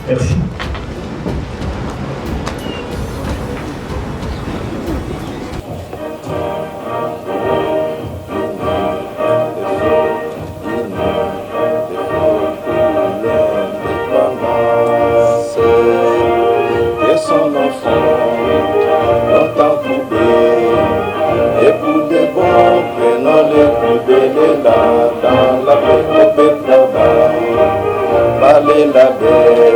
Merci. La bête,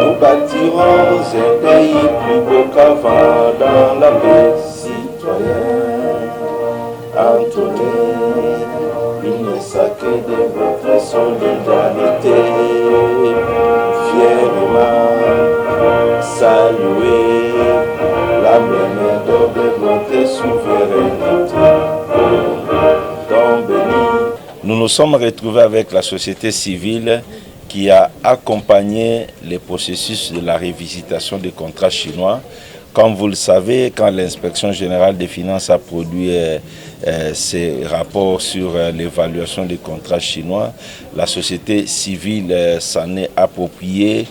nous bâtirons un pays plus beau qu'avant dans la paix citoyenne. Anthony, il n'est sacré de votre solidarité. Fièrement saluer la manière de votre souveraineté. Don béni. Nous nous sommes retrouvés avec la société civile qui a accompagné le processus de la révisitation des contrats chinois. Comme vous le savez, quand l'inspection générale des finances a produit ses rapports sur l'évaluation des contrats chinois, la société civile s'en est appropriée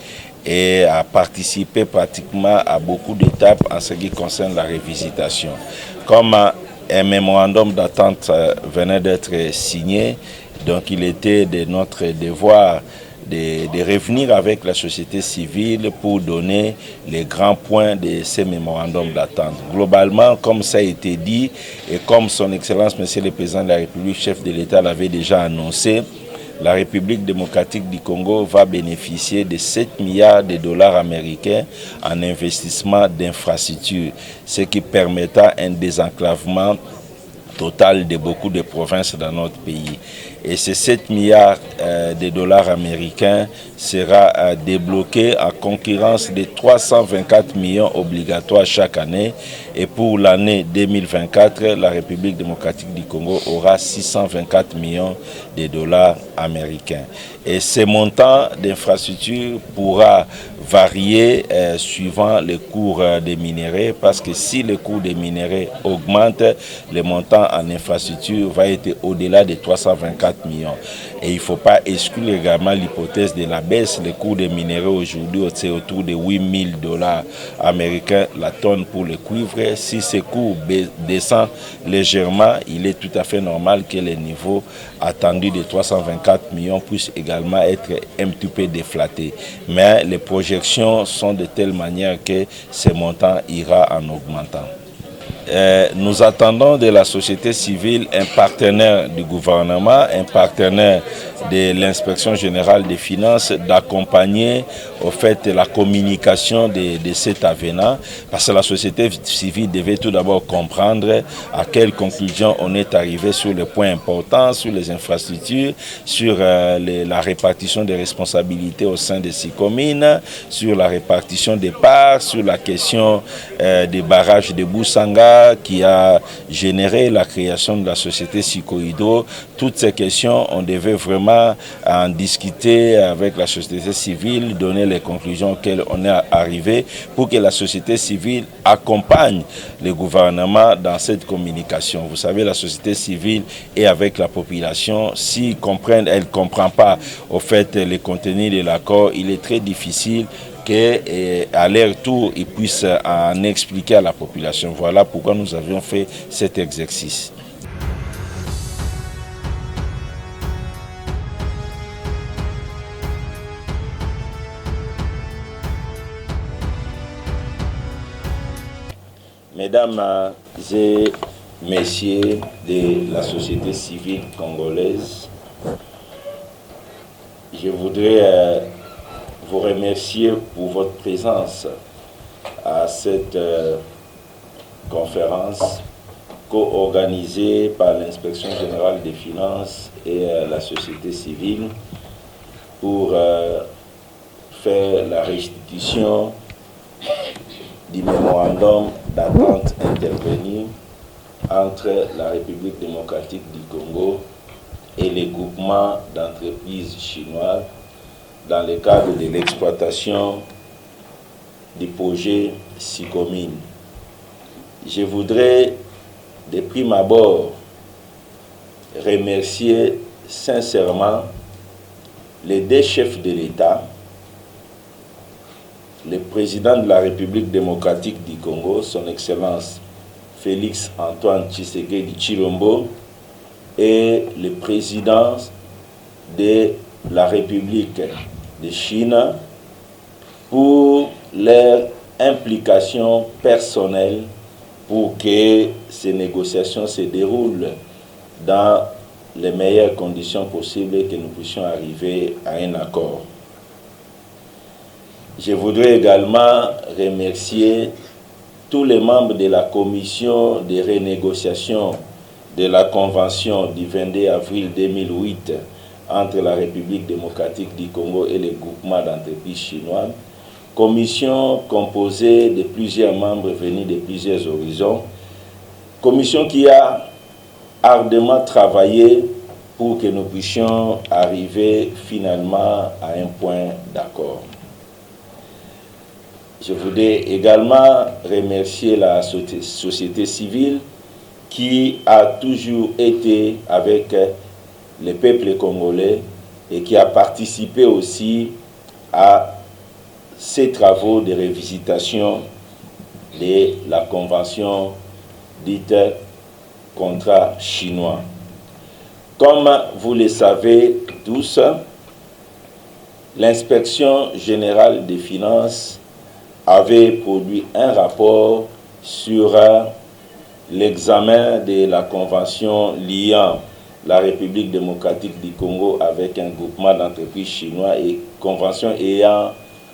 et a participé pratiquement à beaucoup d'étapes en ce qui concerne la révisitation. Comme un mémorandum d'attente venait d'être signé, donc il était de notre devoir de revenir avec la société civile pour donner les grands points de ces mémorandums d'attente. Globalement, comme ça a été dit, et comme son Excellence, Monsieur le Président de la République, chef de l'État, l'avait déjà annoncé, la République démocratique du Congo va bénéficier de 7 milliards de dollars américains en investissement d'infrastructures, ce qui permettra un désenclavement total de beaucoup de provinces dans notre pays. Et ces 7 milliards de dollars américains sera débloqué en concurrence de 324 millions obligatoires chaque année. Et pour l'année 2024, la République démocratique du Congo aura 624 millions de dollars américains. Et ces montants d'infrastructures pourra varier suivant le cours des minéraux, parce que si le cours des minéraux augmente, le montant en infrastructure va être au-delà de 324 millions. Et il ne faut pas exclure également l'hypothèse de la baisse. Le cours des minéraux aujourd'hui, c'est autour de 8 000 dollars américains la tonne pour le cuivre. Si ce cours descend légèrement, il est tout à fait normal que les niveaux attendus de 324 millions puissent également être un petit peu déflatés. Mais les projections sont de telle manière que ce montant ira en augmentant. Nous attendons de la société civile un partenaire du gouvernement, un partenaire de l'inspection générale des finances d'accompagner au fait la communication de cet avenant, parce que la société civile devait tout d'abord comprendre à quelle conclusion on est arrivé sur les points importants, sur les infrastructures, sur la répartition des responsabilités au sein de ces communes, sur la répartition des parts, sur la question des barrages de Boussanga qui a généré la création de la société Sikohydro. Toutes ces questions, on devait vraiment en discuter avec la société civile, donner les conclusions auxquelles on est arrivé pour que la société civile accompagne le gouvernement dans cette communication. Vous savez, la société civile est avec la population. S'ils comprennent, elle ne comprend pas au fait les contenus de l'accord, il est très difficile qu'à leur tour, ils puissent en expliquer à la population. Voilà pourquoi nous avions fait cet exercice. Mesdames et messieurs de la société civile congolaise, je voudrais vous remercier pour votre présence à cette conférence co-organisée par l'Inspection générale des finances et la société civile pour faire la restitution du mémorandum d'attente intervenu entre la République démocratique du Congo et les groupements d'entreprises chinoises dans le cadre de l'exploitation du projet Sicomine. Je voudrais de prime abord remercier sincèrement les deux chefs de l'État, le président de la République démocratique du Congo, son Excellence Félix Antoine Tshisekedi Tshilombo, et le président de la République de Chine pour leur implication personnelle pour que ces négociations se déroulent dans les meilleures conditions possibles et que nous puissions arriver à un accord. Je voudrais également remercier tous les membres de la commission de renégociation de la Convention du 22 avril 2008 entre la République démocratique du Congo et le groupement d'entreprises chinois, commission composée de plusieurs membres venus de plusieurs horizons, commission qui a ardemment travaillé pour que nous puissions arriver finalement à un point d'accord. Je voudrais également remercier la société civile qui a toujours été avec le peuple congolais et qui a participé aussi à ces travaux de révisitation de la convention dite contrat chinois. Comme vous le savez tous, l'inspection générale des finances avait produit un rapport sur l'examen de la convention liant la République démocratique du Congo avec un groupement d'entreprises chinois et convention ayant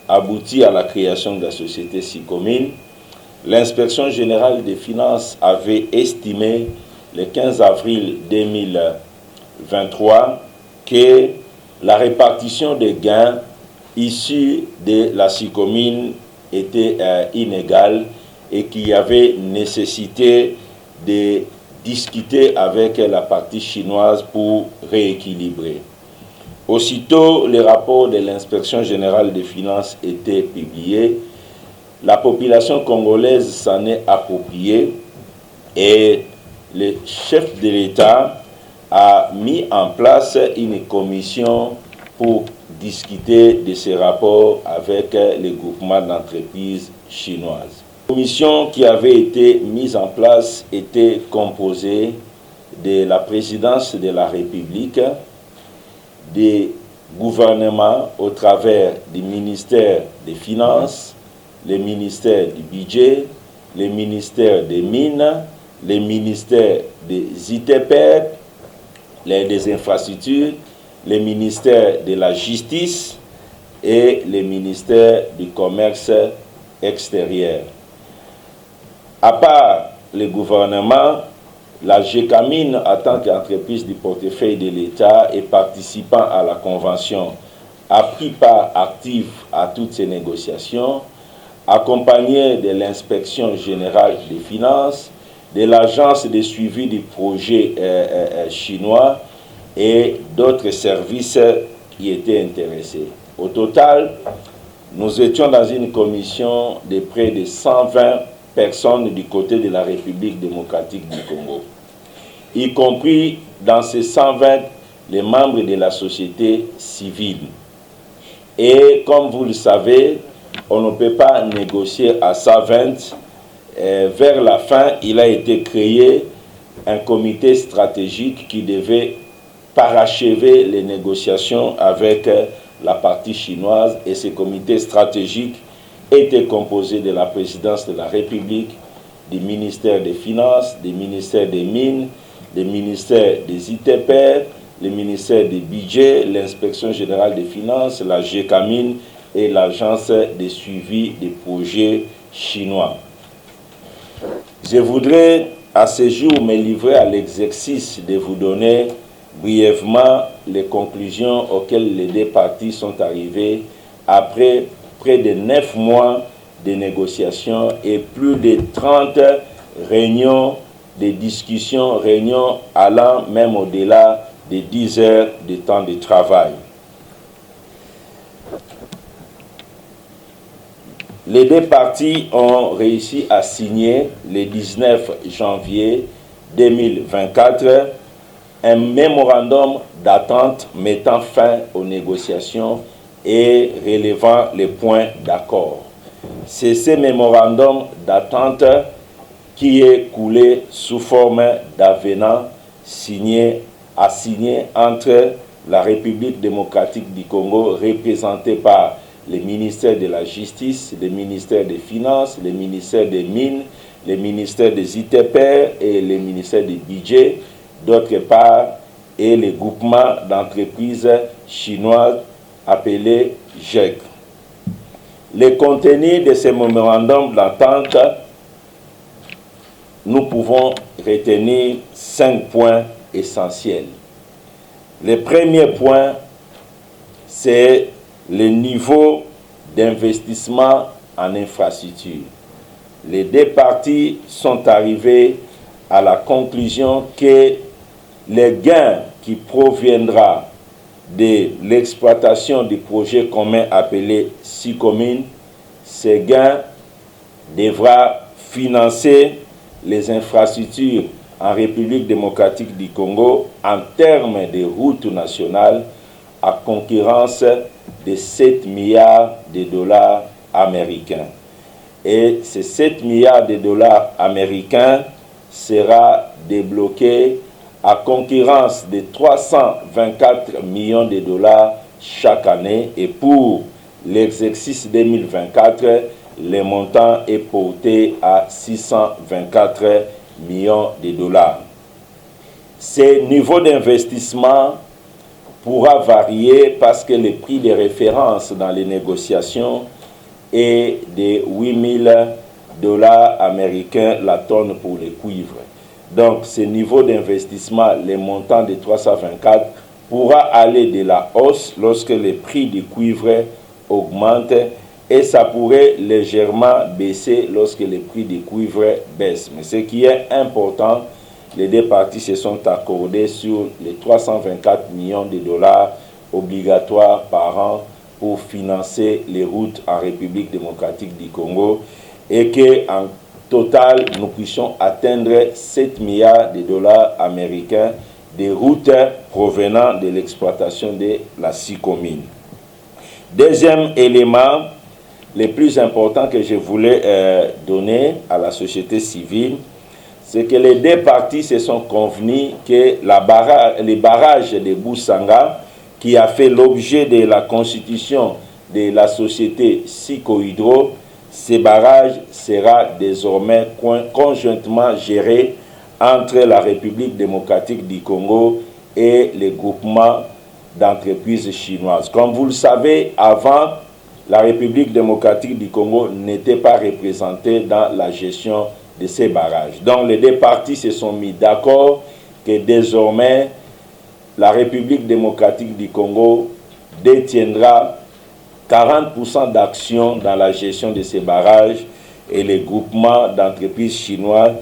abouti à la création de la société SICOMIN. L'inspection générale des finances avait estimé le 15 avril 2023 que la répartition des gains issus de la SICOMIN était inégale et qu'il y avait nécessité de discuter avec la partie chinoise pour rééquilibrer. Aussitôt le rapport de l'inspection générale des finances était publié, la population congolaise s'en est appropriée et le chef de l'État a mis en place une commission pour discuter de ces rapports avec les groupements d'entreprises chinoises. La commission qui avait été mise en place était composée de la présidence de la République, des gouvernements au travers du ministère des Finances, le ministère du Budget, le ministère des Mines, le ministère des ITP, des Infrastructures, le ministère de la Justice et le ministère du Commerce extérieur. À part le gouvernement, la GECAMIN, en tant qu'entreprise du portefeuille de l'État et participant à la Convention, a pris part active à toutes ces négociations, accompagnée de l'inspection générale des finances, de l'agence de suivi du projet chinois et d'autres services qui étaient intéressés. Au total, nous étions dans une commission de près de 120 personnes du côté de la République démocratique du Congo, y compris dans ces 120 les membres de la société civile. Et comme vous le savez, on ne peut pas négocier à 120. Vers la fin, il a été créé un comité stratégique qui devait parachever les négociations avec la partie chinoise, et ce comité stratégique était composé de la présidence de la République, du ministère des Finances, du ministère des Mines, du ministère des ITP, le ministère des Budgets, l'inspection générale des finances, la GECAMIN et l'agence de suivi des projets chinois. Je voudrais à ce jour me livrer à l'exercice de vous donner brièvement les conclusions auxquelles les deux parties sont arrivées après près de 9 mois de négociations et plus de 30 réunions de discussions, réunions allant même au-delà de 10 heures de temps de travail. Les deux parties ont réussi à signer le 19 janvier 2024 un mémorandum d'attente mettant fin aux négociations et relevant les points d'accord. C'est ce mémorandum d'attente qui est coulé sous forme d'avenant signé entre la République démocratique du Congo, représentée par les ministères de la Justice, les ministères des Finances, les ministères des Mines, les ministères des ITPR et les ministères des Budgets, d'autre part, et les groupements d'entreprises chinoises appelés GEC. Le contenu de ce mémorandum d'entente, nous pouvons retenir 5 points essentiels. Le premier point, c'est le niveau d'investissement en infrastructure. Les deux parties sont arrivées à la conclusion que les gains qui proviendra de l'exploitation du projet commun appelé SICOMIN, ces gains devra financer les infrastructures en République démocratique du Congo en termes de routes nationales à concurrence de 7 milliards de dollars américains. Et ces 7 milliards de dollars américains sera débloqué à concurrence de 324 millions de dollars chaque année. Et pour l'exercice 2024, le montant est porté à 624 millions de dollars. Ce niveau d'investissement pourra varier parce que le prix de référence dans les négociations est de 8 000 dollars américains la tonne pour le cuivre. Donc ce niveau d'investissement, le montant de 324, pourra aller de la hausse lorsque le prix du cuivre augmente et ça pourrait légèrement baisser lorsque le prix du cuivre baisse. Mais ce qui est important, les deux parties se sont accordées sur les 324 millions de dollars obligatoires par an pour financer les routes en République démocratique du Congo et qu'en total, nous puissions atteindre 7 milliards de dollars américains de routes provenant de l'exploitation de la SICOMIN. Deuxième élément, le plus important que je voulais donner à la société civile, c'est que les deux parties se sont convenus que les barrages de Boussanga, qui a fait l'objet de la constitution de la société Sicohydro, ces barrages sera désormais conjointement gérés entre la République démocratique du Congo et les groupements d'entreprises chinoises. Comme vous le savez, avant, la République démocratique du Congo n'était pas représentée dans la gestion de ces barrages. Donc les deux parties se sont mis d'accord que désormais la République démocratique du Congo détiendra 40% d'actions dans la gestion de ces barrages et les groupements d'entreprises chinoises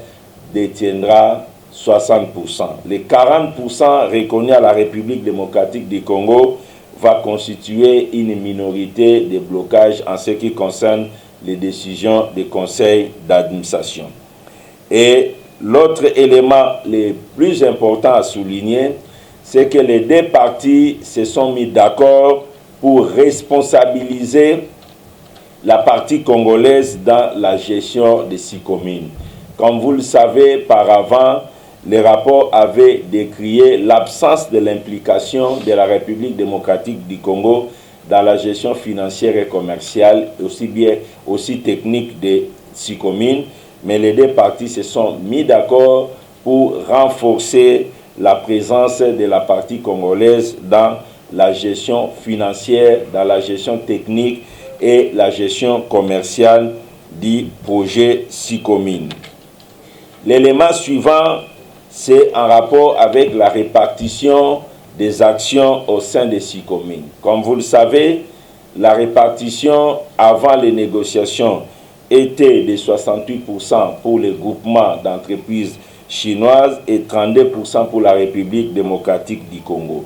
détiendra 60%. Les 40% reconnus à la République démocratique du Congo va constituer une minorité de blocage en ce qui concerne les décisions des conseils d'administration. Et l'autre élément le plus important à souligner, c'est que les deux parties se sont mis d'accord pour responsabiliser la partie congolaise dans la gestion des SICOMIN. Comme vous le savez, par avant, les rapports avaient décrié l'absence de l'implication de la République démocratique du Congo dans la gestion financière et commerciale, aussi technique des SICOMIN, mais les deux parties se sont mis d'accord pour renforcer la présence de la partie congolaise dans la gestion financière, dans la gestion technique et la gestion commerciale du projet SICOMIN. L'élément suivant, c'est en rapport avec la répartition des actions au sein des SICOMIN. Comme vous le savez, la répartition avant les négociations était de 68% pour les groupements d'entreprises chinoises et 32% pour la République démocratique du Congo.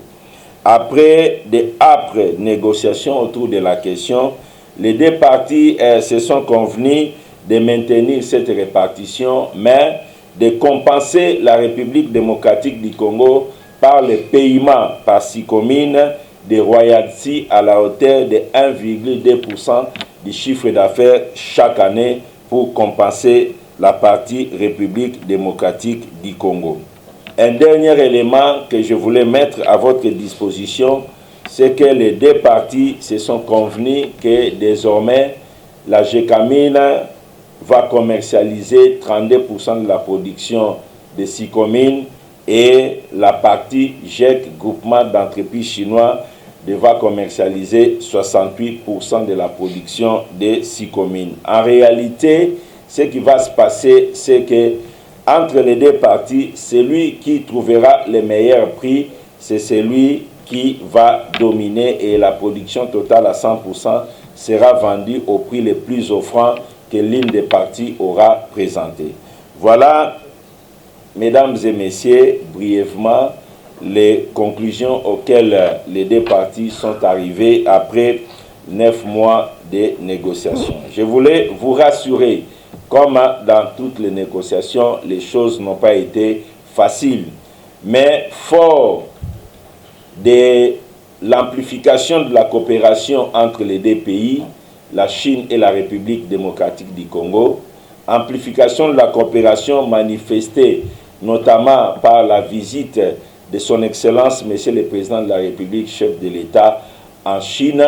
Après des âpres négociations autour de la question, les deux parties se sont convenues de maintenir cette répartition, mais de compenser la République démocratique du Congo par le paiement par 6 communes des royalties à la hauteur de 1,2% du chiffre d'affaires chaque année pour compenser la partie République démocratique du Congo. Un dernier élément que je voulais mettre à votre disposition, c'est que les deux parties se sont convenus que désormais la GECAMINE va commercialiser 32% de la production de 6 communes et la partie GEC, groupement d'entreprises chinois, devra commercialiser 68% de la production des 6 communes. En réalité, ce qui va se passer, c'est que entre les deux parties, celui qui trouvera le meilleur prix, c'est celui qui va dominer et la production totale à 100% sera vendue au prix le plus offrant que l'une des parties aura présenté. Voilà, mesdames et messieurs, brièvement, les conclusions auxquelles les deux parties sont arrivées après 9 mois de négociations. Je voulais vous rassurer, comme dans toutes les négociations, les choses n'ont pas été faciles, mais fort de l'amplification de la coopération entre les deux pays, la Chine et la République démocratique du Congo, amplification de la coopération manifestée notamment par la visite de son Excellence, Monsieur le Président de la République, chef de l'État en Chine,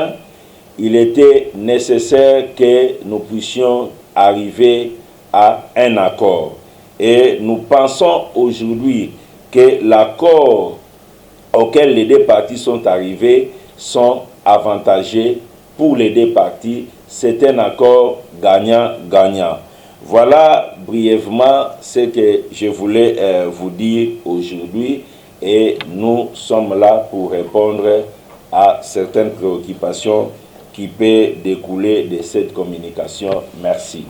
il était nécessaire que nous puissions arriver à un accord. Et nous pensons aujourd'hui que l'accord auquel les deux parties sont arrivées sont avantageux pour les deux parties. C'est un accord gagnant-gagnant. Voilà brièvement ce que je voulais vous dire aujourd'hui et nous sommes là pour répondre à certaines préoccupations qui peuvent découler de cette communication. Merci.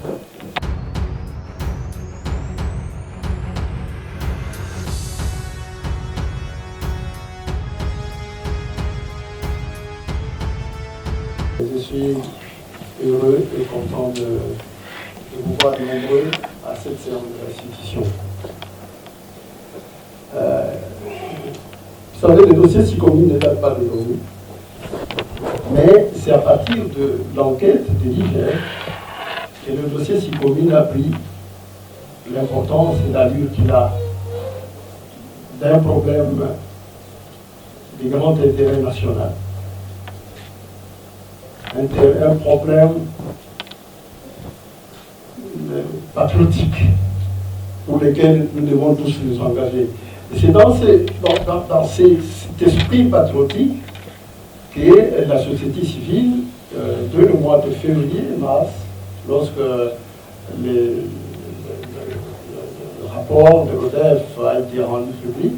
Je suis heureux et content de vous voir nombreux à cette séance de restitution. Vous savez, le dossier SICOMINE ne date pas d'aujourd'hui, mais c'est à partir de l'enquête de l'IGF que le dossier SICOMINE a pris l'importance et l'allure qu'il a d'un problème de grand intérêt national. Un problème patriotique pour lequel nous devons tous nous engager. Et c'est dans cet esprit patriotique que la société civile, dès le mois de février-mars, lorsque le rapport de l'ODEF a été rendu public,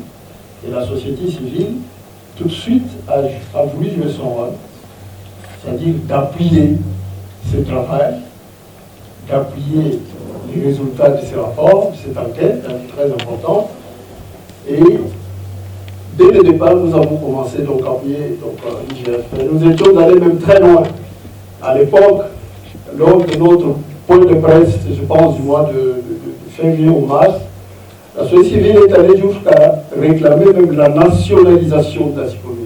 et la société civile, tout de suite, a voulu jouer son rôle, c'est-à-dire d'appuyer ce travail, d'appuyer les résultats de ces rapports, de cette enquête, très importante. Et dès le départ, nous avons commencé donc à appuyer l'IGF. Nous étions allés même très loin. À l'époque, lors de notre point de presse, je pense du mois de février ou mars, la société civile est allée jusqu'à réclamer même la nationalisation de la SICOMINE.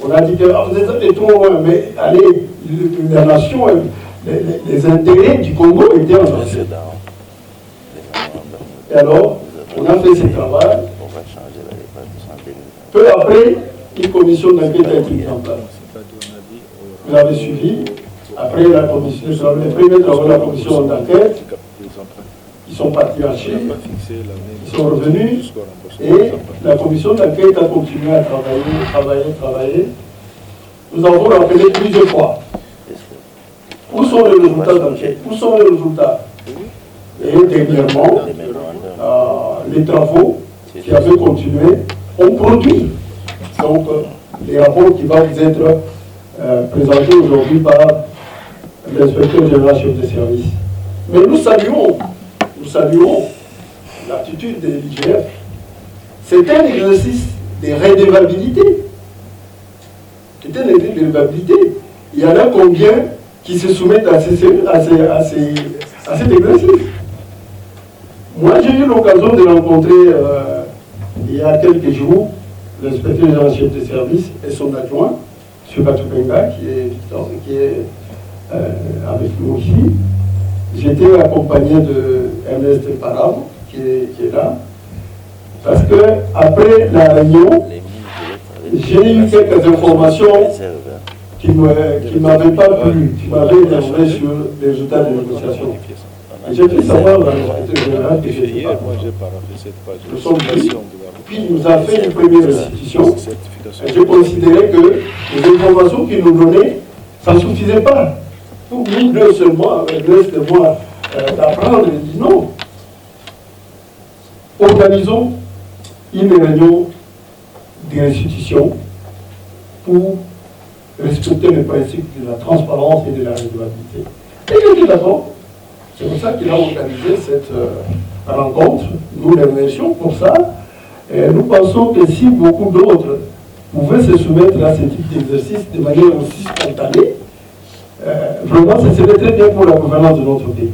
On a dit que vous êtes allés trop loin, mais allez, la nation, les intérêts du Congo étaient en jeu. Et alors, on a fait ce travail. Peu après, une commission d'enquête a été mise en place. Vous avez suivi. Après la commission, les premiers travaux de la commission d'enquête, ils sont partis en Chine, ils sont revenus, et la commission d'enquête a continué à travailler. Nous avons rappelé plusieurs fois. Où sont les résultats d'enquête? Où sont les résultats? Et dernièrement, les travaux qui avaient continué ont produit. Donc, les rapports qui vont vous être présentés aujourd'hui par l'inspecteur général chef de service. Mais nous saluons l'attitude de l'IGF. C'est un exercice de redevabilité. C'est un exercice de redevabilité. Il y en a combien qui se soumettent à cet exercice? Moi, j'ai eu l'occasion de rencontrer il y a quelques jours l'inspecteur général chef de service et son adjoint, M. Batupenga, qui est avec nous ici. J'étais accompagné de Ernest Parab, qui est là, parce que après la réunion, j'ai eu quelques informations qui ne m'avaient pas plu, qui m'avaient énervé sur les résultats des négociations. J'ai fait savoir à l'inspecteur général que je n'étais pas content. Nous sommes venus, puis il nous a fait une première restitution. J'ai considéré que les informations qu'il nous donnait, ça ne suffisait pas. Pour nous deux seulement, avec le reste de moi, d'apprendre, il dit non. Organisons une réunion de restitution pour respecter le principe de la transparence et de la redevabilité. Et il était d'accord. C'est pour ça qu'il a organisé cette rencontre. Nous les remercions pour ça. Et nous pensons que si beaucoup d'autres pouvaient se soumettre à ce type d'exercice de manière aussi spontanée, vraiment, ce serait très bien pour la gouvernance de notre pays.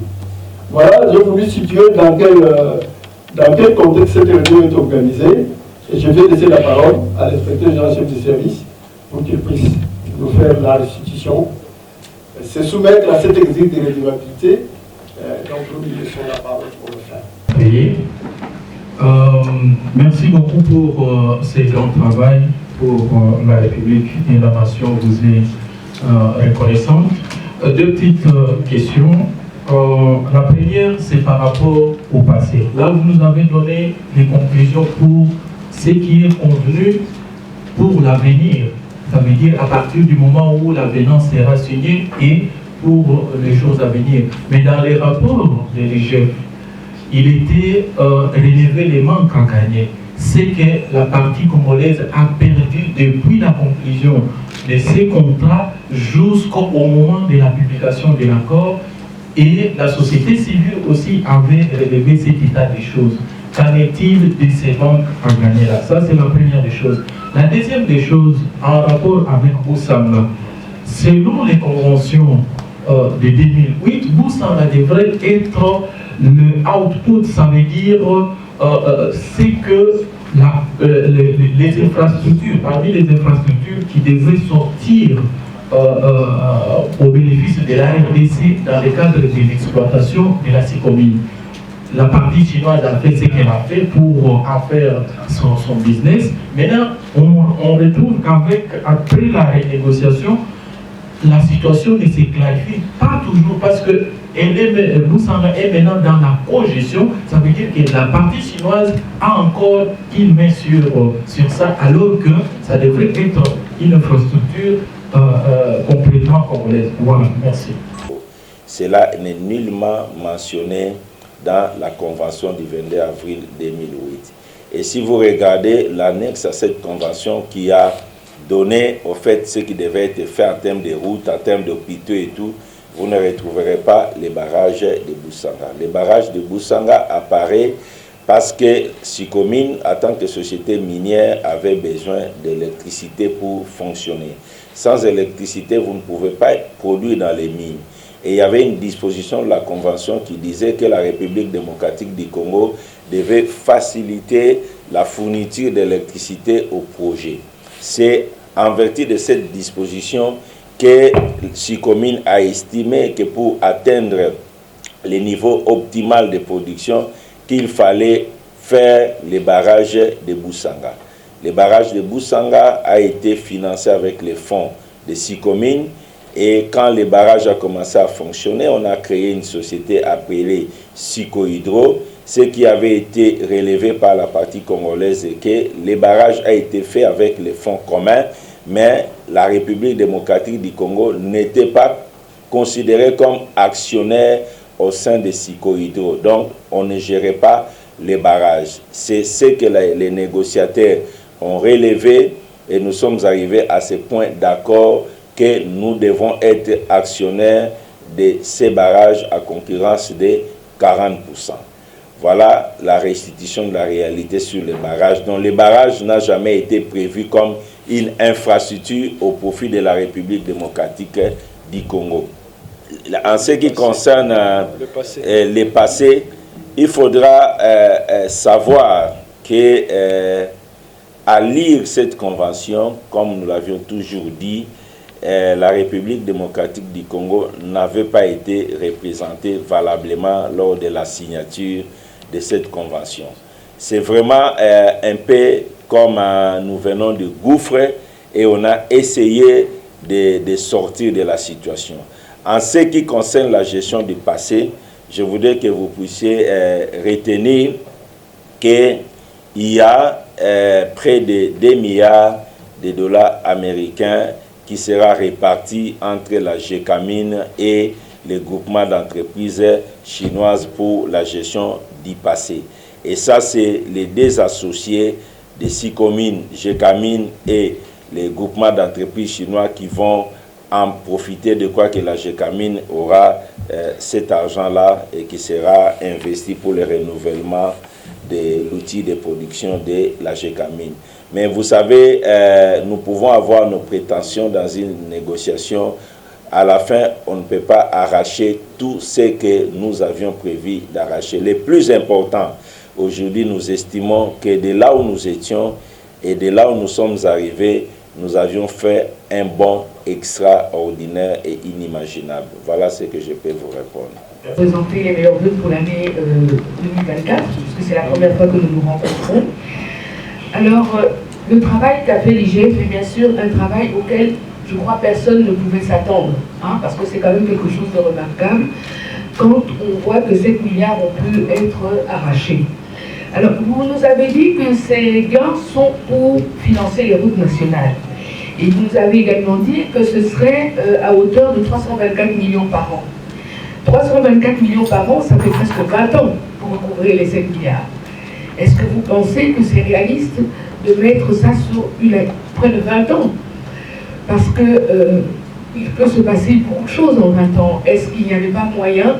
Voilà, j'ai voulu situer dans quel contexte cette réunion est organisée. Et je vais laisser la parole à l'inspecteur général chef du service pour qu'il puisse nous faire la restitution, se soumettre à cet exercice de redevabilité. Donc nous lui laissons la parole pour le faire. Merci beaucoup pour ce grand travail pour la République et la nation vous est reconnaissante. Deux petites questions. La première, c'est par rapport au passé. Là, vous nous avez donné les conclusions pour ce qui est convenu pour l'avenir. Ça veut dire à partir du moment où l'avenant sera signé et pour les choses à venir. Mais dans les rapports de l'IGF, il était relevé les manques à gagner. C'est que la partie congolaise a perdu depuis la conclusion de ces contrats jusqu'au moment de la publication de l'accord, et la société civile aussi avait relevé cet état des choses. Qu'en est-il de ces manques à gagner là? Ça, c'est la première des choses. La deuxième des choses, en rapport avec Boussanga, selon les conventions de 2008, Boussanga devrait être le output, ça veut dire c'est que les infrastructures, parmi les infrastructures qui devaient sortir au bénéfice de la RDC dans le cadre de l'exploitation de la Sicomine. La partie chinoise a fait ce qu'elle a fait pour en faire son business. Maintenant, on retrouve qu'après la renégociation, la situation ne se clarifie pas toujours parce que Boussanga est maintenant dans la cogestion. Ça veut dire que la partie chinoise a encore une main sur ça, alors que ça devrait être une infrastructure complètement congolaise. Voilà, merci. Cela n'est nullement mentionné dans la convention du 22 avril 2008. Et si vous regardez l'annexe à cette convention qui a donné au fait ce qui devait être fait en termes de routes, en termes d'hôpitaux et tout, vous ne retrouverez pas les barrages de Boussanga. Les barrages de Boussanga apparaissent parce que Sicomine, en tant que société minière, avait besoin d'électricité pour fonctionner. Sans électricité, vous ne pouvez pas produire dans les mines. Et il y avait une disposition de la Convention qui disait que la République démocratique du Congo devait faciliter la fourniture d'électricité au projet. C'est en vertu de cette disposition que Sicomine a estimé que pour atteindre le niveau optimal de production, qu'il fallait faire les barrages de Boussanga. Le barrage de Boussanga a été financé avec les fonds de Sicomine. Et quand le barrage a commencé à fonctionner, on a créé une société appelée Sicohydro, ce qui avait été relevé par la partie congolaise et que le barrage a été fait avec les fonds communs, mais la République démocratique du Congo n'était pas considérée comme actionnaire au sein de Sicohydro. Donc, on ne gérait pas les barrages. C'est ce que les négociateurs ont relevé et nous sommes arrivés à ce point d'accord que nous devons être actionnaires de ces barrages à concurrence de 40%. Voilà la restitution de la réalité sur les barrages. Donc les barrages n'ont jamais été prévus comme une infrastructure au profit de la République démocratique du Congo. En ce qui concerne le passé, il faudra savoir que à lire cette convention, comme nous l'avions toujours dit, la République démocratique du Congo n'avait pas été représentée valablement lors de la signature de cette convention. C'est vraiment un peu comme nous venons de gouffre et on a essayé de sortir de la situation. En ce qui concerne la gestion du passé, je voudrais que vous puissiez retenir qu'il y a près de 2 milliards de dollars américains qui sera réparti entre la GECAMIN et le groupement d'entreprises chinoises pour la gestion du passé. Et ça, c'est les deux associés de SICOMIN, GECAMIN et les groupements d'entreprises chinois qui vont en profiter de quoi que la GECAMIN aura cet argent-là et qui sera investi pour le renouvellement de l'outil de production de la GECAMIN. Mais vous savez, nous pouvons avoir nos prétentions dans une négociation. À la fin, on ne peut pas arracher tout ce que nous avions prévu d'arracher. Le plus important, aujourd'hui, nous estimons que de là où nous étions et de là où nous sommes arrivés, nous avions fait un bond extraordinaire et inimaginable. Voilà ce que je peux vous répondre. Présenter les meilleurs vœux pour l'année 2024, puisque c'est la première fois que nous nous rencontrons. Alors, le travail qu'a fait l'IGF est bien sûr un travail auquel, je crois, personne ne pouvait s'attendre, hein, parce que c'est quand même quelque chose de remarquable quand on voit que 7 milliards ont pu être arrachés. Alors, vous nous avez dit que ces gains sont pour financer les routes nationales. Et vous nous avez également dit que ce serait à hauteur de 324 millions par an. 324 millions par an, ça fait presque 20 ans pour recouvrir les 7 milliards. Est-ce que vous pensez que c'est réaliste de mettre ça sur près de 20 ans? Parce que il peut se passer beaucoup de choses en 20 ans. Est-ce qu'il n'y avait pas moyen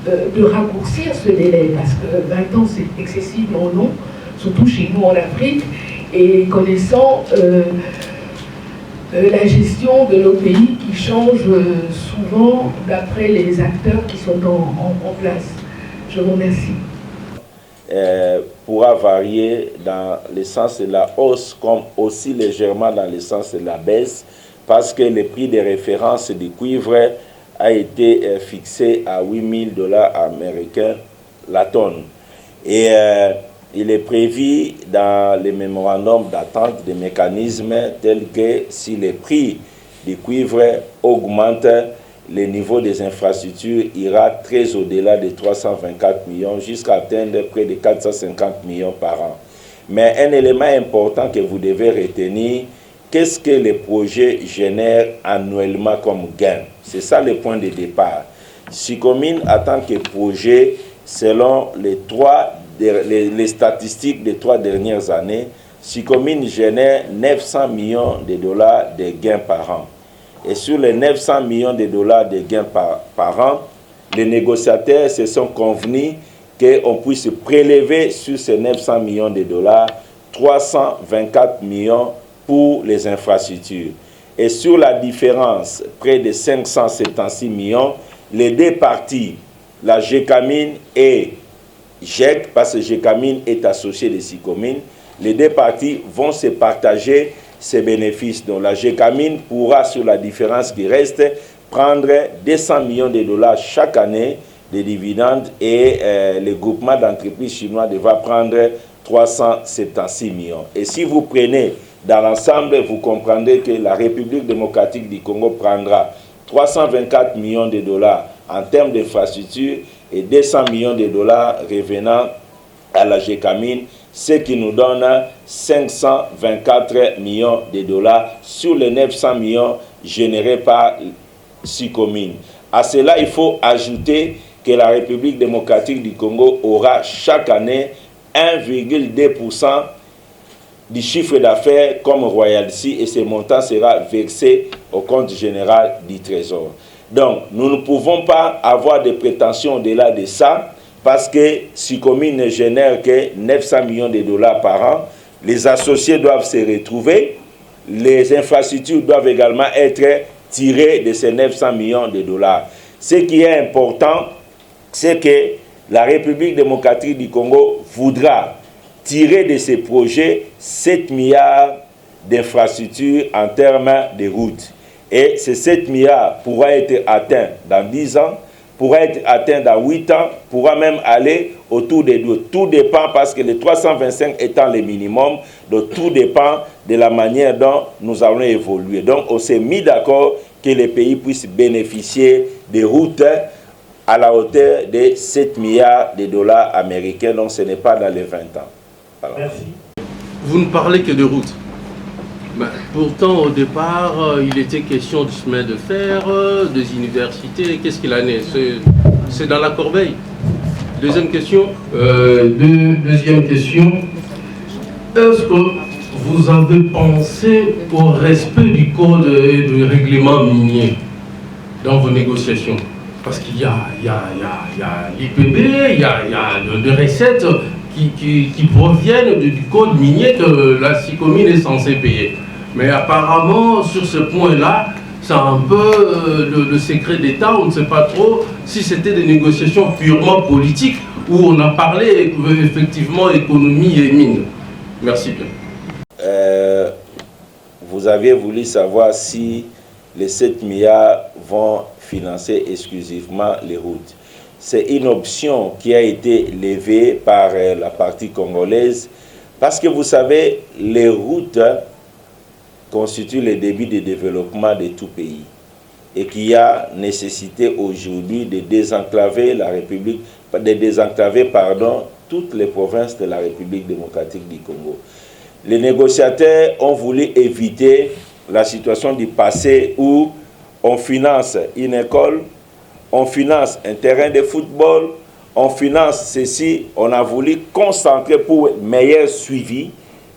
de raccourcir ce délai? Parce que 20 ans, c'est excessivement long, surtout chez nous en Afrique, et connaissant la gestion de nos pays qui change souvent d'après les acteurs qui sont en place. Je vous remercie. Pourra varier dans le sens de la hausse comme aussi légèrement dans le sens de la baisse parce que le prix de référence du cuivre a été fixé à 8 000 $ américains la tonne. Et il est prévu dans le mémorandum d'attente des mécanismes tels que si le prix du cuivre augmente, le niveau des infrastructures ira très au-delà de 324 millions jusqu'à atteindre près de 450 millions par an. Mais un élément important que vous devez retenir, qu'est-ce que les projets génèrent annuellement comme gain? C'est ça le point de départ. SICOMIN, en tant que projet, selon les statistiques des 3 dernières années, SICOMIN génère 900 millions de dollars de gains par an. Et sur les 900 millions de dollars de gains par an, les négociateurs se sont convenus qu'on puisse prélever sur ces 900 millions de dollars 324 millions pour les infrastructures. Et sur la différence, près de 576 millions, les deux parties, la GECAMIN et GEC, parce que GECAMIN est associé de SICOMIN, les deux parties vont se partager ces bénéfices. Donc la GECAMIN pourra, sur la différence qui reste, prendre 200 millions de dollars chaque année de dividendes et le groupement d'entreprises chinois devra prendre 376 millions. Et si vous prenez dans l'ensemble, vous comprendrez que la République démocratique du Congo prendra 324 millions de dollars en termes d'infrastructures et 200 millions de dollars revenant à la GECAMIN, ce qui nous donne 524 millions de dollars sur les 900 millions générés par SICOMIN. À cela, il faut ajouter que la République démocratique du Congo aura chaque année 1,2% du chiffre d'affaires comme royalty et ce montant sera versé au compte général du Trésor. Donc, nous ne pouvons pas avoir des prétentions au-delà de ça parce que SICOMIN ne génère que 900 millions de dollars par an. Les associés doivent se retrouver. Les infrastructures doivent également être tirées de ces 900 millions de dollars. Ce qui est important, c'est que la République démocratique du Congo voudra tirer de ces projets 7 milliards d'infrastructures en termes de routes. Et ces 7 milliards pourra être atteints dans 10 ans, pourra être atteint dans 8 ans, pourra même aller autour des 2. Tout dépend, parce que les 325 étant le minimum, donc tout dépend de la manière dont nous allons évoluer. Donc on s'est mis d'accord que les pays puissent bénéficier des routes à la hauteur de 7 milliards de dollars américains, donc ce n'est pas dans les 20 ans. Voilà. Merci. Vous ne parlez que de routes. Pourtant, au départ, il était question du chemin de fer, des universités. Qu'est-ce qu'il en est? C'est dans la corbeille. Deuxième question. Deuxième question. Est-ce que vous avez pensé au respect du code et du règlement minier dans vos négociations? Parce qu'il y a l'IPB, il y a des recettes qui proviennent du code minier que la SICOMIN est censée payer. Mais apparemment, sur ce point-là, c'est un peu le secret d'État. On ne sait pas trop si c'était des négociations purement politiques où on a parlé effectivement économie et mine. Merci bien. Vous aviez voulu savoir si les 7 milliards vont financer exclusivement les routes. C'est une option qui a été levée par la partie congolaise parce que vous savez, les routes constituent le début de développement de tout pays et qu'il y a nécessité aujourd'hui de désenclaver la République, toutes les provinces de la République démocratique du Congo. Les négociateurs ont voulu éviter la situation du passé où on finance une école, on finance un terrain de football, on finance ceci. On a voulu concentrer pour meilleur suivi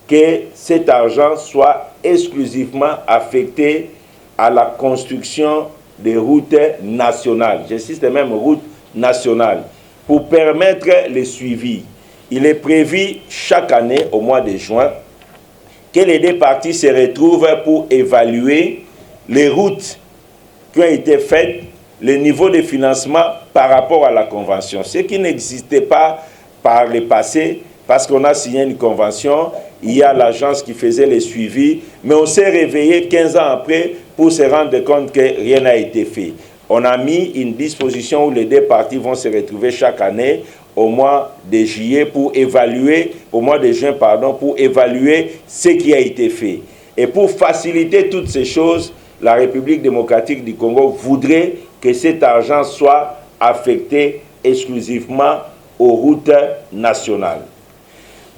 que cet argent soit exclusivement affecté à la construction des routes nationales. J'insiste, même routes nationales. Pour permettre le suivi, il est prévu chaque année, au mois de juin, que les deux parties se retrouvent pour évaluer les routes qui ont été faites, le niveau de financement par rapport à la convention. Ce qui n'existait pas par le passé, parce qu'on a signé une convention, il y a l'agence qui faisait le suivi, mais on s'est réveillé 15 ans après pour se rendre compte que rien n'a été fait. On a mis une disposition où les deux parties vont se retrouver chaque année au mois de juillet pour évaluer, au mois de juin, pardon, pour évaluer ce qui a été fait. Et pour faciliter toutes ces choses, la République démocratique du Congo voudrait que cet argent soit affecté exclusivement aux routes nationales.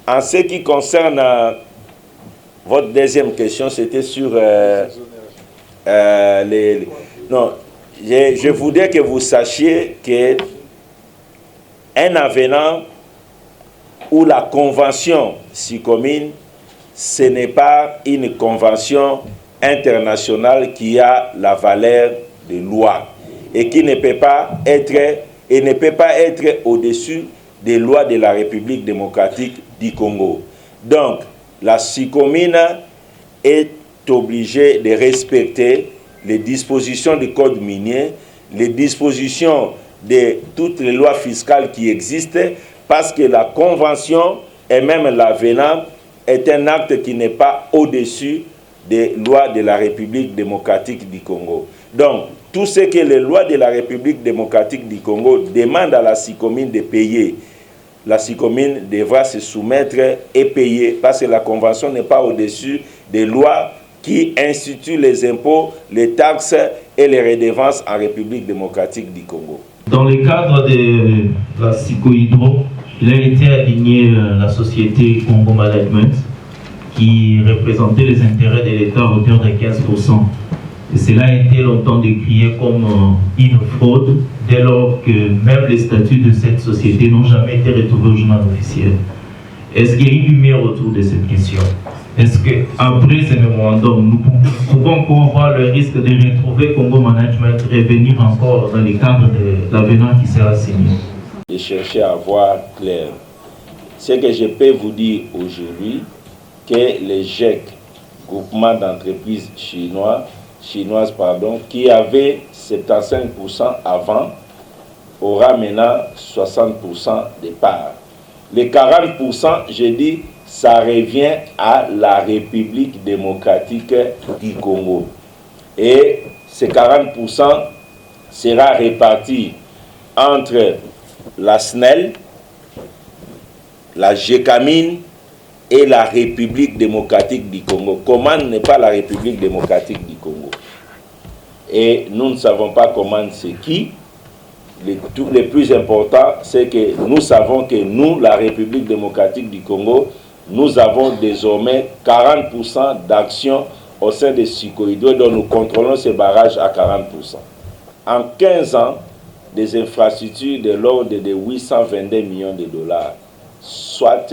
En ce qui concerne votre deuxième question, c'était sur Non, je voudrais que vous sachiez que un avenant ou la convention SICOMIN, ce n'est pas une convention internationale qui a la valeur de loi et qui ne peut pas être au-dessus des lois de la République démocratique du Congo. Donc, la SICOMIN est obligée de respecter les dispositions du code minier, les dispositions de toutes les lois fiscales qui existent, parce que la convention et même l'avenant est un acte qui n'est pas au-dessus des lois de la République démocratique du Congo. Donc, tout ce que les lois de la République démocratique du Congo demandent à la SICOMIN de payer, la SICOMIN devra se soumettre et payer, parce que la convention n'est pas au-dessus des lois qui instituent les impôts, les taxes et les redevances en République démocratique du Congo. Dans le cadre de la SICOHydro, il a été aligné la société Congo Management qui représentait les intérêts de l'État à hauteur de 15%. Et cela a été longtemps décrié comme une fraude, dès lors que même les statuts de cette société n'ont jamais été retrouvés au journal officiel. Est-ce qu'il y a une lumière autour de cette question? Est-ce qu'après ce mémorandum, nous pouvons encore voir le risque de retrouver Congo Management revenir encore dans le cadre de l'avenant qui sera signé? Je cherchais à voir clair. Ce que je peux vous dire aujourd'hui, que les GEC, groupement d'entreprises chinoises, qui avaient 75% avant, aura maintenant 60% des parts. Les 40%, j'ai dit, ça revient à la République démocratique du Congo. Et ces 40% sera réparti entre la SNEL, la GECAMIN et la République démocratique du Congo. Commande n'est pas la République démocratique du Congo. Et nous ne savons pas comment c'est qui. Le plus important, c'est que nous savons que nous, la République démocratique du Congo, nous avons désormais 40% d'actions au sein de Sikoïdo, dont nous contrôlons ces barrages à 40%. En 15 ans, des infrastructures de l'ordre de 822 millions de dollars, soit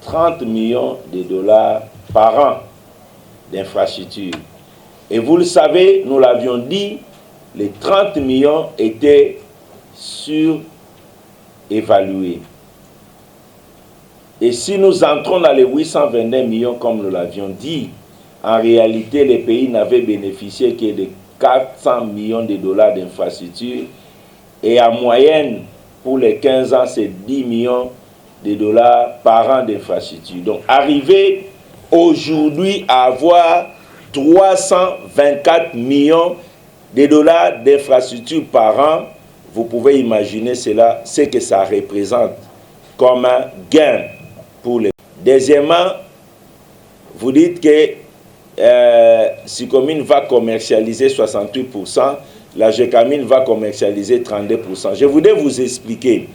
30 millions de dollars par an d'infrastructures. Et vous le savez, nous l'avions dit, les 30 millions étaient surévalués. Et si nous entrons dans les 822 millions, comme nous l'avions dit, en réalité, les pays n'avaient bénéficié que de 400 millions de dollars d'infrastructures. Et en moyenne, pour les 15 ans, c'est 10 millions de dollars par an d'infrastructures. Donc, arriver aujourd'hui à avoir 324 millions de dollars d'infrastructures par an, vous pouvez imaginer cela, ce que ça représente comme un gain pour les... Deuxièmement, vous dites que Sicomine va commercialiser 68%, la GECAMIN va commercialiser 32%. Je voudrais vous expliquer.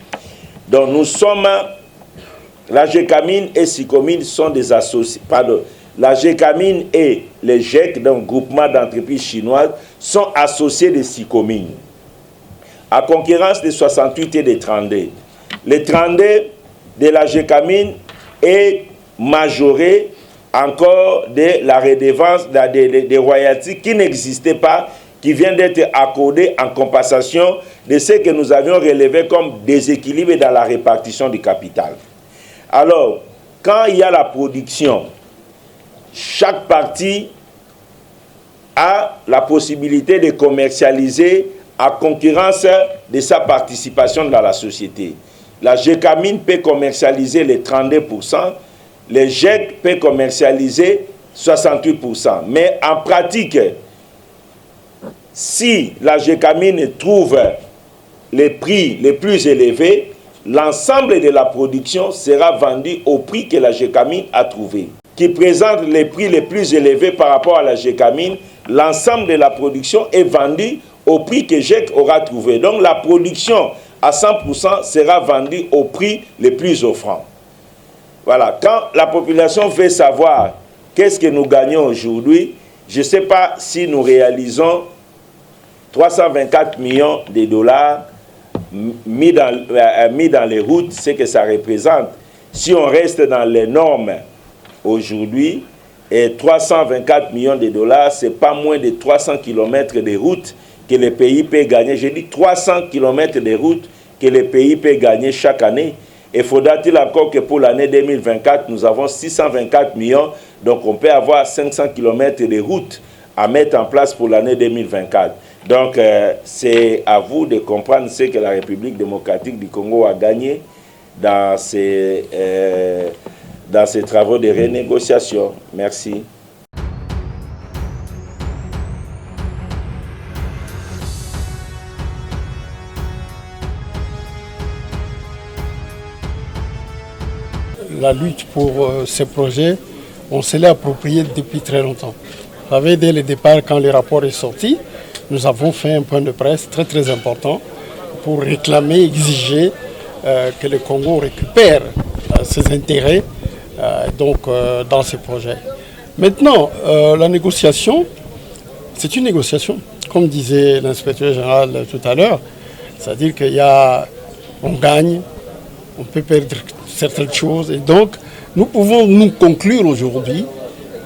Donc nous sommes, la GECAMIN et Sicomine sont des associés, pardon, la GECAMIN et les GEC, donc groupement d'entreprises chinoises, sont associés de Sicomine, à concurrence des 68 et des 32. Les 32 de la GECAMIN est majoré encore de la redevance des royalties qui n'existaient pas, qui vient d'être accordée en compensation de ce que nous avions relevé comme déséquilibre dans la répartition du capital. Alors, quand il y a la production, chaque partie a la possibilité de commercialiser à concurrence de sa participation dans la société. La GECAMIN peut commercialiser les 32%, les GEC peut commercialiser 68%. Mais en pratique, si la GECAMIN trouve les prix les plus élevés, l'ensemble de la production sera vendu au prix que la GECAMIN a trouvé. Qui présente les prix les plus élevés par rapport à la GECAMIN, l'ensemble de la production est vendu au prix que GEC aura trouvé. Donc la production à 100% sera vendue au prix le plus offrant. Voilà, quand la population veut savoir qu'est-ce que nous gagnons aujourd'hui, je ne sais pas si nous réalisons 324 millions de dollars mis dans les routes, ce que ça représente. Si on reste dans les normes aujourd'hui, et 324 millions de dollars, ce n'est pas moins de 300 km de routes que le pays peut gagner. J'ai dit 300 km de routes que le pays peut gagner chaque année. Et faudra-t-il encore que pour l'année 2024, nous avons 624 millions, donc on peut avoir 500 km de routes à mettre en place pour l'année 2024. Donc c'est à vous de comprendre ce que la République démocratique du Congo a gagné dans ces travaux de renégociation. Merci. La lutte pour ces projets, on se l'est approprié depuis très longtemps. Vous savez, dès le départ, quand le rapport est sorti, nous avons fait un point de presse très très important pour réclamer, exiger que le Congo récupère ses intérêts dans ces projets. Maintenant, la négociation, c'est une négociation, comme disait l'inspecteur général tout à l'heure, c'est-à-dire qu'on gagne, on peut perdre certaines choses, et donc nous pouvons nous conclure aujourd'hui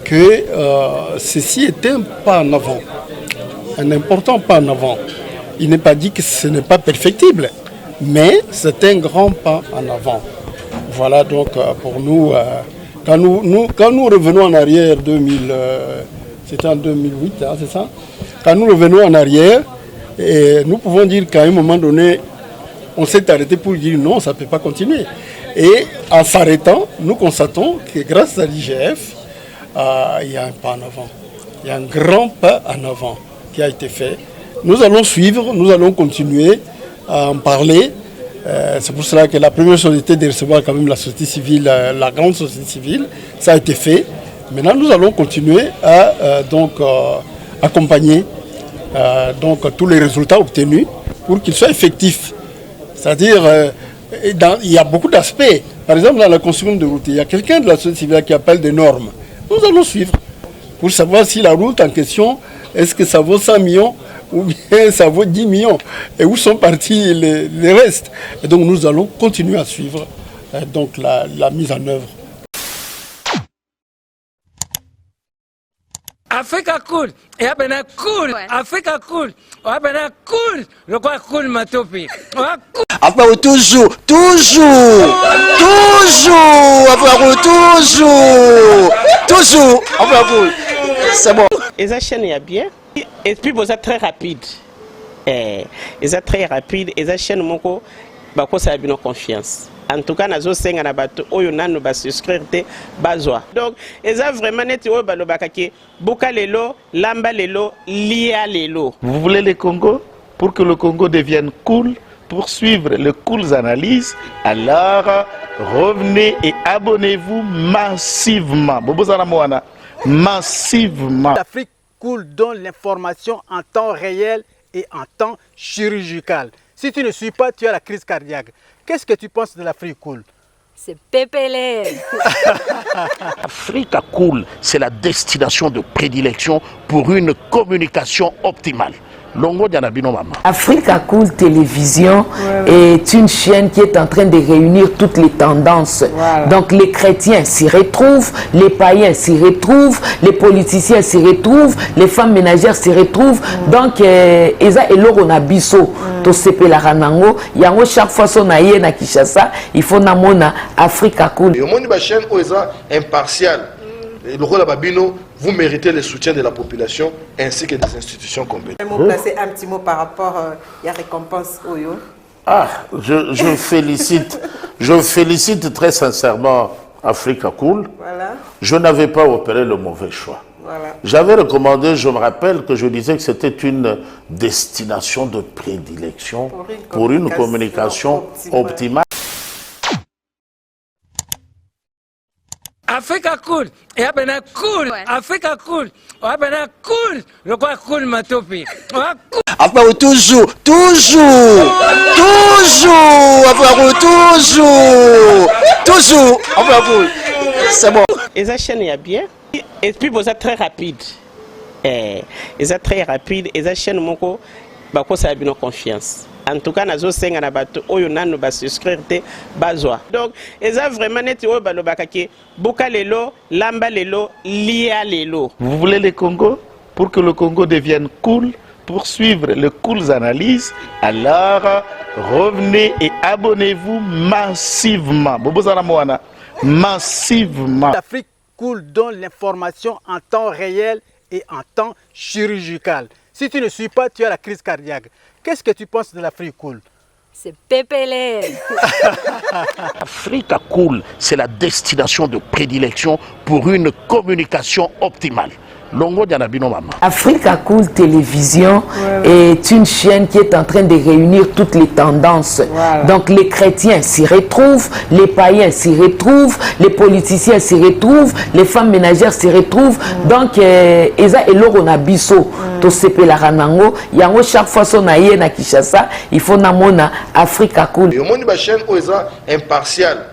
que ceci est un pas en avant, un important pas en avant. Il n'est pas dit que ce n'est pas perfectible, mais c'est un grand pas en avant. Voilà donc pour nous, quand nous revenons en arrière, c'était en 2008, hein, c'est ça? Quand nous revenons en arrière, nous pouvons dire qu'à un moment donné, on s'est arrêté pour dire non, ça ne peut pas continuer. Et en s'arrêtant, nous constatons que grâce à l'IGF, il y a un pas en avant. Il y a un grand pas en avant qui a été fait. Nous allons suivre, nous allons continuer à en parler. C'est pour cela que la première chose était de recevoir quand même la société civile, la grande société civile. Ça a été fait. Maintenant, nous allons continuer à accompagner tous les résultats obtenus pour qu'ils soient effectifs. C'est-à-dire, il y a beaucoup d'aspects. Par exemple, dans la construction de routes, il y a quelqu'un de la société civile qui appelle des normes. Nous allons suivre pour savoir si la route en question, est-ce que ça vaut 100 millions ou bien ça vaut 10 millions et où sont partis les restes. Et donc nous allons continuer à suivre la mise en œuvre. Africa cool, et abena cool, Africa cool, abena cool, le quoi cool matopi. Enfin, toujours, enfin, c'est bon. Et ça chaîne est bien, et puis vous êtes très rapide. Et ça très rapide, et ça chaîne mon co, bah quoi ça a bien confiance. En tout cas, nous avons na bato oyo nanu ba souscrire te bazwa. Donc, eza vraiment neti oyo balobakaki buka lelo, lamba lelo, lia lelo. Vous voulez le Congo? Pour que le Congo devienne cool, pour suivre les cool analyses, alors revenez et abonnez-vous massivement. Bobozana Moana, massivement. L'Afrique cool donne l'information en temps réel et en temps chirurgical. Si tu ne suis pas, tu as la crise cardiaque. Qu'est-ce que tu penses de l'Afrique cool? C'est pépélé. Africa Cool, c'est la destination de prédilection pour une communication optimale. Africa Cool Télévision est une chaîne qui est en train de réunir toutes les tendances. Donc les chrétiens s'y retrouvent, les païens s'y retrouvent, les politiciens s'y retrouvent, les femmes ménagères s'y retrouvent. Donc eza eloko na biso to sepela ranango yango chaque fois son aye na Kinshasa, il faut namona Africa Cool. Et au monde de chaîne oza impartial. Le rôle de Babino, vous méritez le soutien de la population ainsi que des institutions compétentes. Placer un petit mot par rapport à la récompense Oyo. Je félicite très sincèrement Africa Cool. Voilà. Je n'avais pas opéré le mauvais choix. Voilà. J'avais recommandé, je me rappelle que je disais que c'était une destination de prédilection pour une communication optimale. Africa cool, et abena cool, Africa cool, abena cool, le quoi cool matopi. Enfin, toujours, enfin, c'est bon. Et ça chaîne est bien, et puis vous êtes très rapide. Et ça très rapide, et ça chaîne mon co, bah quoi ça a bien confiance. En tout cas, nous avons na bato oyo nanu ba souscrire te bazwa. Donc, eza vraiment neti oyo balobakaki buka lelo, lamba lelo, lia lelo. Vous voulez le Congo? Pour que le Congo devienne cool, pour suivre les cool analyses, alors revenez et abonnez-vous massivement. Bobozana Moana, massivement. L'Afrique cool donne l'information en temps réel et en temps chirurgical. Si tu ne suis pas, tu as la crise cardiaque. Qu'est-ce que tu penses de l'Afrique cool? C'est pépélé. Africa Cool, c'est la destination de prédilection pour une communication optimale. Africa Cool Télévision est une chaîne qui est en train de réunir toutes les tendances. Donc les chrétiens s'y retrouvent, les païens s'y retrouvent, les politiciens s'y retrouvent, les femmes ménagères s'y retrouvent. Donc eza eloko na biso to sepela ranango yango chaque fois son aye na Kinshasa, il faut namona Africa Cool. Et au monde de chaîne oza impartial.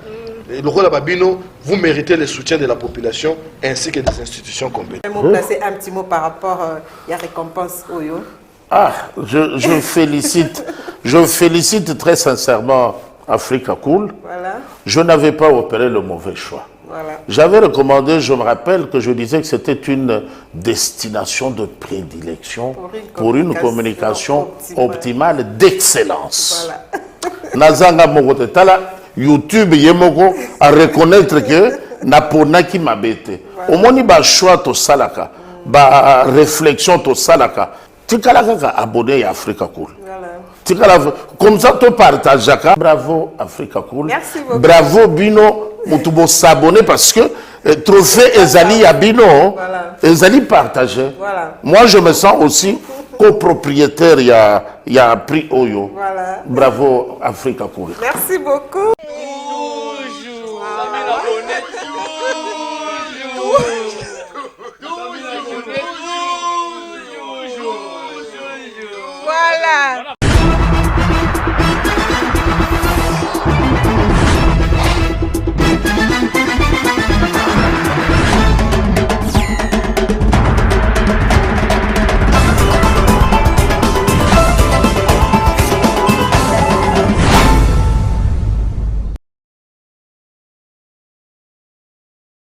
Le rôle de Babino, vous méritez le soutien de la population ainsi que des institutions compétentes. Placer un petit mot par rapport à la récompense Oyo. Je félicite très sincèrement Africa Cool. Voilà. Je n'avais pas opéré le mauvais choix. Voilà. J'avais recommandé, je me rappelle que je disais que c'était une destination de prédilection pour une communication optimale d'excellence. Voilà. Nazanga Mogote Tala. YouTube yemoko à reconnaître que naponaki mabete. Au moni ba choix to salaka, ba réflexion to salaka. Tikalaka abonné à Africa Cool. Voilà. Comme ça, tu partages. Bravo, Africa Cool. Merci beaucoup. Bravo, Bino. Vous s'abonner parce que trophée Ezali à Bino, Ezali partagé. Voilà. Moi, je me sens aussi copropriétaire. Il y a un prix Oyo. Voilà. Bravo, Africa Cool. Merci beaucoup. Voilà.